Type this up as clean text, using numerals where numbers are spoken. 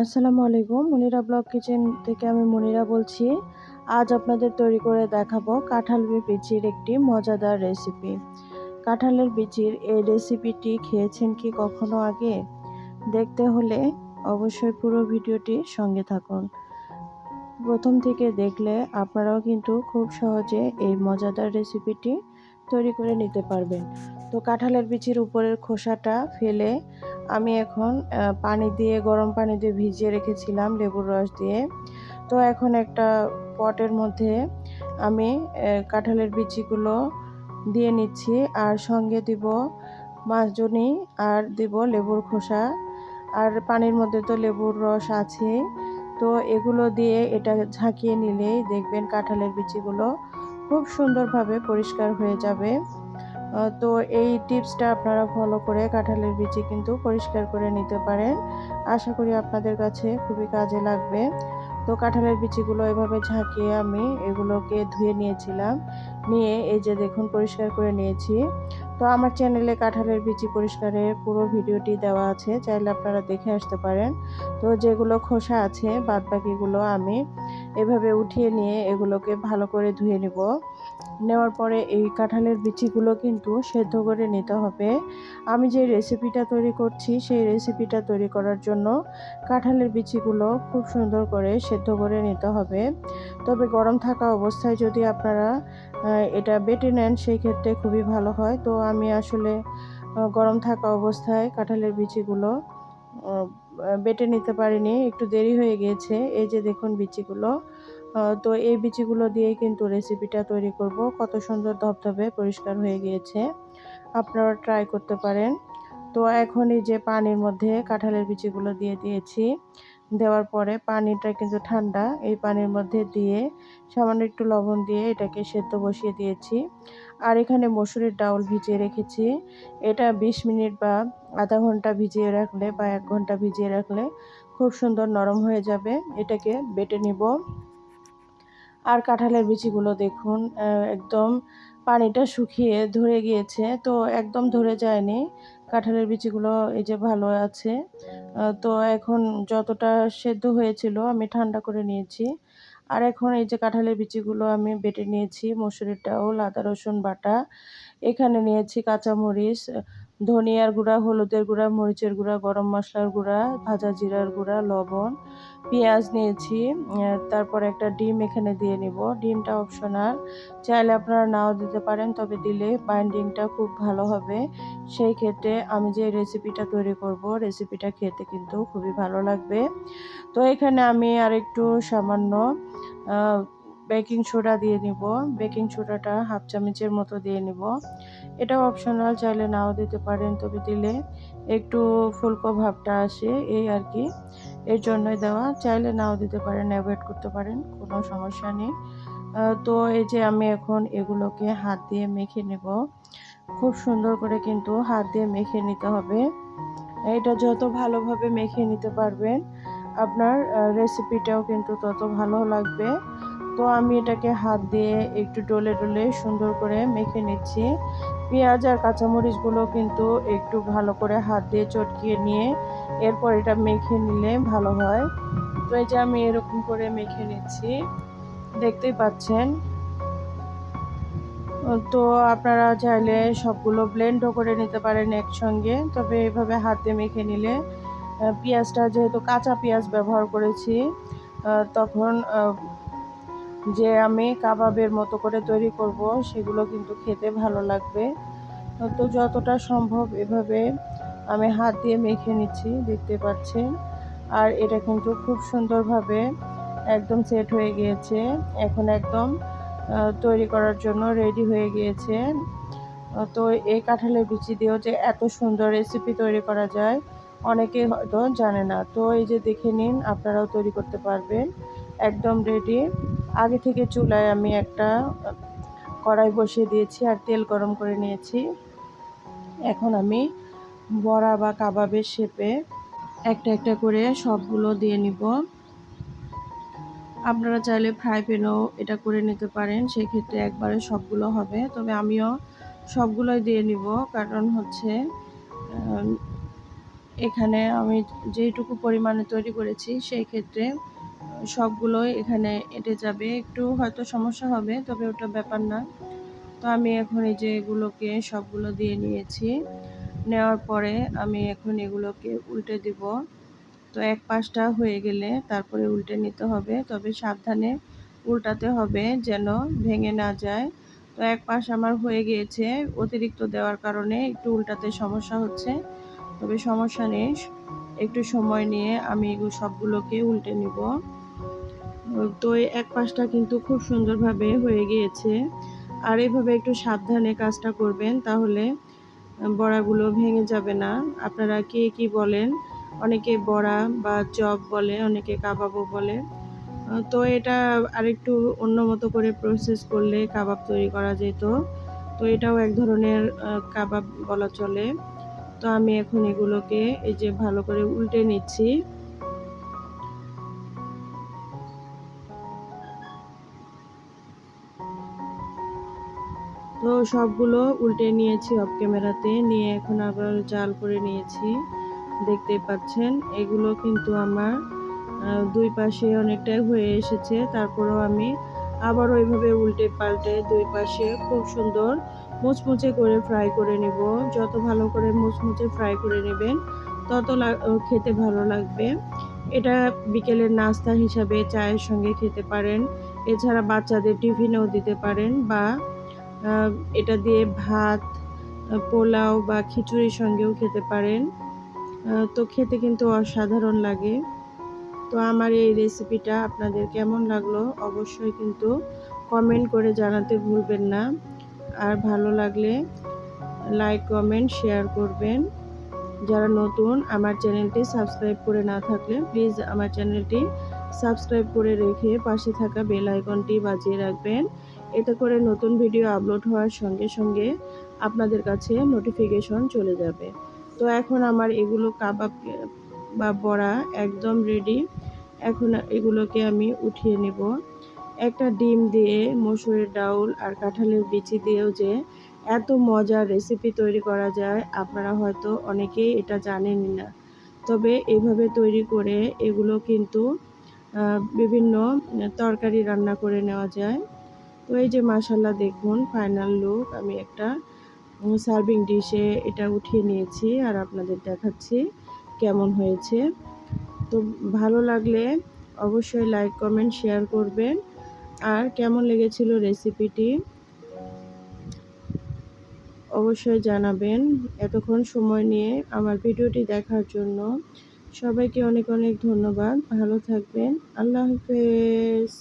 আসসালামু আলাইকুম। Monira blog kitchen থেকে আমি মনিরা বলছি। আজ আপনাদের তৈরি করে দেখাবো কাঁঠাল বিচির একটি মজাদার রেসিপি। কাঁঠালের বিচির এই রেসিপিটি খেয়েছেন কি কখনো আগে? দেখতে হলে অবশ্যই পুরো ভিডিওটি সঙ্গে থাকুন। প্রথম থেকে দেখলে আপনারাও কিন্তু খুব সহজে এই মজাদার রেসিপিটি তৈরি করে নিতে পারবেন। তো কাঁঠালের বিচির উপরের খোসাটা ফেলে আমি এখন গরম পানি দিয়ে ভিজিয়ে রেখেছিলাম লেবুর রস দিয়ে। তো এখন একটা পটের মধ্যে আমি কাঁঠালের বিচিগুলো দিয়ে নিচ্ছি, আর সঙ্গে দিব মাখজনি, আর দিব লেবুর খোসা, আর পানির মধ্যে তো লেবুর রস আছেই। তো এগুলো দিয়ে এটা ঝাঁকিয়ে নিলেই দেখবেন কাঁঠালের বিচিগুলো খুব সুন্দরভাবে পরিষ্কার হয়ে যাবে। তো এই টিপসটা আপনারা ফলো করে কাঁঠালের বিচি কিন্তু পরিষ্কার করে নিতে পারেন। আশা করি আপনাদের কাছে খুবই কাজে লাগবে। তো কাঁঠালের বিচিগুলো এভাবে ঝাঁকিয়ে আমি এগুলোকে ধুয়ে নিয়েছিলাম। নিয়ে এই যে দেখুন পরিষ্কার করে নিয়েছি। তো আমার চ্যানেলে কাঁঠালের বিচি পরিষ্কারের পুরো ভিডিওটি দেওয়া আছে, চাইলে আপনারা দেখে আসতে পারেন। তো যেগুলো খোসা আছে বাদবাকিগুলো আমি এভাবে উঠিয়ে নিয়ে এগুলোকে ভালো করে ধুয়ে নেব। নেওয়ার পরে এই কাঁঠালের বিচিগুলো কিন্তু সেদ্ধ করে নিতে হবে। আমি যে রেসিপিটা তৈরি করছি সেই রেসিপিটা তৈরি করার জন্য কাঁঠালের বিচিগুলো খুব সুন্দর করে সেদ্ধ করে নিতে হবে। তবে গরম থাকা অবস্থায় যদি আপনারা এটা বেটে নেন সেই ক্ষেত্রে খুবই ভালো হয়। তো আমি আসলে গরম থাকা অবস্থায় কাঁঠালের বিচিগুলো বেটে নিতে পারিনি, একটু দেরি হয়ে গিয়েছে। এই যে দেখুন বিচিগুলো, তো এই বিচিগুলো দিয়েই কিন্তু রেসিপিটা তৈরি করব। কত সুন্দর ধবধবে পরিষ্কার হয়ে গিয়েছে, আপনারা ট্রাই করতে পারেন। তো এখন এই যে পানির মধ্যে কাঁঠালের বিচিগুলো দিয়ে দিয়েছি। দেওয়ার পরে পানিটা কিন্তু ঠান্ডা, এই পানির মধ্যে দিয়ে সামান্য একটু লবণ দিয়ে এটাকে সেদ্ধ বসিয়ে দিয়েছি। আর এখানে মসুরের ডাউল ভিজিয়ে রেখেছি। এটা 20 মিনিট বা আধা ঘন্টা ভিজিয়ে রাখলে বা 1 ঘন্টা ভিজিয়ে রাখলে খুব সুন্দর নরম হয়ে যাবে। এটাকে বেটে নিব। আর কাঁঠালের বিচিগুলো দেখুন একদম পানিটা শুকিয়ে ধরে গিয়েছে, তো একদম ধরে যায়নি। কাঁঠালের বিচিগুলো এই যে ভালো আছে। তো এখন যতটা সেদ্ধ হয়েছিল আমি ঠান্ডা করে নিয়েছি। আর এখন এই যে কাঁঠালের বিচিগুলো আমি বেটে নিয়েছি, মসুরের ডাউল, আদা রসুন বাটা, এখানে নিয়েছি কাঁচামরিচ, ধনিয়ার গুঁড়া, হলুদের গুঁড়া, মরিচের গুঁড়া, গরম মশলার গুঁড়া, ভাজা জিরার গুঁড়া, লবণ, পেঁয়াজ নিয়েছি। তারপর একটা ডিম এখানে দিয়ে নিব। ডিমটা অপশনাল, চাইলে আপনারা নাও দিতে পারেন, তবে দিলে বাইন্ডিংটা খুব ভালো হবে। সেই ক্ষেত্রে আমি যে রেসিপিটা তৈরি করব রেসিপিটা খেতে কিন্তু খুবই ভালো লাগবে। তো এখানে আমি আর একটু সামান্য বেকিং সোডা দিয়ে নিব। বেকিং সোডাটা হাফ চামচের মতো দিয়ে নিব। এটাও অপশনাল, চাইলে নাও দিতে পারেন, তবে দিলে একটু ফুলকো ভাবটা আসে এই আর কি, এর জন্যই দেওয়া। চাইলে নাও দিতে পারেন, অ্যাভয়েড করতে পারেন, কোনো সমস্যা নেই। তো এই যে আমি এখন এগুলোকে হাত দিয়ে মেখে নেব। খুব সুন্দর করে কিন্তু হাত দিয়ে মেখে নিতে হবে। এটা যত ভালোভাবে মেখে নিতে পারবেন আপনার রেসিপিটাও কিন্তু তত ভালো লাগবে। তো আমি এটাকে হাত দিয়ে একটু ডলে ডলে সুন্দর করে মেখে নিচ্ছি। পেঁয়াজ আর কাঁচামরিচগুলো কিন্তু একটু ভালো করে হাত দিয়ে চটকিয়ে নিয়ে এরপর এটা মেখে নিলে ভালো হয়। তো এই যে আমি এরকম করে মেখে নিচ্ছি, দেখতেই পাচ্ছেন। তো আপনারা চাইলে সবগুলো ব্লেন্ডও করে নিতে পারেন একসঙ্গে, তবে এভাবে হাতে মেখে নিলে পেঁয়াজটা যেহেতু কাঁচা পেঁয়াজ ব্যবহার করেছি, তখন যে আমি কাবাবের মতো করে তৈরি করব সেগুলো কিন্তু খেতে ভালো লাগবে। তো যতটা সম্ভব এভাবে আমি হাত দিয়ে মেখে নিচ্ছি, দেখতে পাচ্ছেন। আর এটা কিন্তু খুব সুন্দরভাবে একদম সেট হয়ে গিয়েছে। এখন একদম তৈরি করার জন্য রেডি হয়ে গিয়েছে। তো এই কাঁঠালের বিচি দিয়েও যে এত সুন্দর রেসিপি তৈরি করা যায় অনেকেই হয়তো জানে না। তো এই যে দেখে নিন, আপনারাও তৈরি করতে পারবেন। একদম রেডি। আগে থেকে চুলায় আমি একটা কড়াই বসিয়ে দিয়েছি আর তেল গরম করে নিয়েছি। এখন আমি বড়া বা কাবাবের শেপে একটা একটা করে সবগুলো দিয়ে নিব। আপনারা চাইলে ফ্রাই প্যানেও এটা করে নিতে পারেন, সেক্ষেত্রে একবারে সবগুলো হবে। তবে আমিও সবগুলোই দিয়ে নিব, কারণ হচ্ছে এখানে আমি যেটুকু পরিমাণে তৈরি করেছি সেই ক্ষেত্রে সবগুলোই এখানে এঁটে যাবে। একটু হয়তো সমস্যা হবে, তবে ওটা ব্যাপার না। তো আমি এখন এই যে এগুলোকে সবগুলো দিয়ে নিয়েছি। নেওয়ার পরে আমি এখন এগুলোকে উল্টে দিব। তো এক পাশটা হয়ে গেলে তারপরে উল্টে নিতে হবে, তবে সাবধানে উল্টাতে হবে যেন ভেঙে না যায়। তো এক পাশ আমার হয়ে গিয়েছে, অতিরিক্ত দেওয়ার কারণে একটু উল্টাতে সমস্যা হচ্ছে, তবে সমস্যা নেই। একটু সময় নিয়ে আমি এগুলো সবগুলোকে উল্টে নিব। তো এক পাশটা কিন্তু খুব সুন্দরভাবে হয়ে গিয়েছে। আর এভাবে একটু সাবধানে কাজটা করবেন, তাহলে বড়াগুলো ভেঙে যাবে না। আপনারা কে কি বলেন? অনেকে বড়া বা চপ বলে, অনেকে কাবাবও বলে। তো এটা আরেকটু অন্য মতো করে প্রসেস করলে কাবাব তৈরি করা যেত। তো এটাও এক ধরনের কাবাব বলা চলে। তো আমি এখন এগুলোকে এই যে ভালো করে উল্টে নিচ্ছি। তো সবগুলো উল্টে নিয়েছি অফ ক্যামেরাতে, নিয়ে এখন আবার জাল করে নিয়েছি। দেখতেই পাচ্ছেন এগুলো কিন্তু আমার দুই পাশে অনেকটাই হয়ে এসেছে। তারপরেও আমি আবার ওইভাবে উল্টে পাল্টে দুই পাশে খুব সুন্দর মুচমুচে করে ফ্রাই করে নিব। যত ভালো করে মুচমুচে ফ্রাই করে নেবেন তত খেতে ভালো লাগবে। এটা বিকেলের নাস্তা হিসাবে চায়ের সঙ্গে খেতে পারেন। এছাড়া বাচ্চাদের টিফিনেও দিতে পারেন, বা এটা দিয়ে ভাত, পোলাও বা খিচুড়ির সঙ্গেও খেতে পারেন। তো খেতে কিন্তু অসাধারণ লাগে। তো আমার এই রেসিপিটা আপনাদের কেমন লাগলো অবশ্যই কিন্তু কমেন্ট করে জানাতে ভুলবেন না। আর ভালো লাগলে লাইক, কমেন্ট, শেয়ার করবেন। যারা নতুন আমার চ্যানেলটি সাবস্ক্রাইব করে না থাকলে প্লিজ আমার চ্যানেলটি সাবস্ক্রাইব করে রেখে পাশে থাকা বেল আইকনটি বাজিয়ে রাখবেন। এতে করে নতুন ভিডিও আপলোড হওয়ার সঙ্গে সঙ্গে আপনাদের কাছে নোটিফিকেশন চলে যাবে। তো এখন আমার এগুলো কাবাব বা বড়া একদম রেডি। এখন এগুলোকে আমি উঠিয়ে নেব। একটা ডিম দিয়ে, মসুরের ডাউল আর কাঁঠালের বিচি দিয়েও যে এত মজার রেসিপি তৈরি করা যায় আপনারা হয়তো অনেকেই এটা জানেনই না। তবে এভাবে তৈরি করে এগুলো কিন্তু বিভিন্ন তরকারি রান্না করে নেওয়া যায়। তো এই যে মাশাল্লাহ, দেখুন ফাইনাল লুক। আমি একটা সার্ভিং ডিশে এটা উঠিয়ে নিয়েছি আর আপনাদের দেখাচ্ছি কেমন হয়েছে। তো ভালো লাগলে অবশ্যই লাইক, কমেন্ট, শেয়ার করবেন। আর কেমন লেগেছিল রেসিপিটি অবশ্যই জানাবেন। এতক্ষণ সময় নিয়ে আমার ভিডিওটি দেখার জন্য সবাইকে অনেক অনেক ধন্যবাদ। ভালো থাকবেন। আল্লাহ হাফেজ।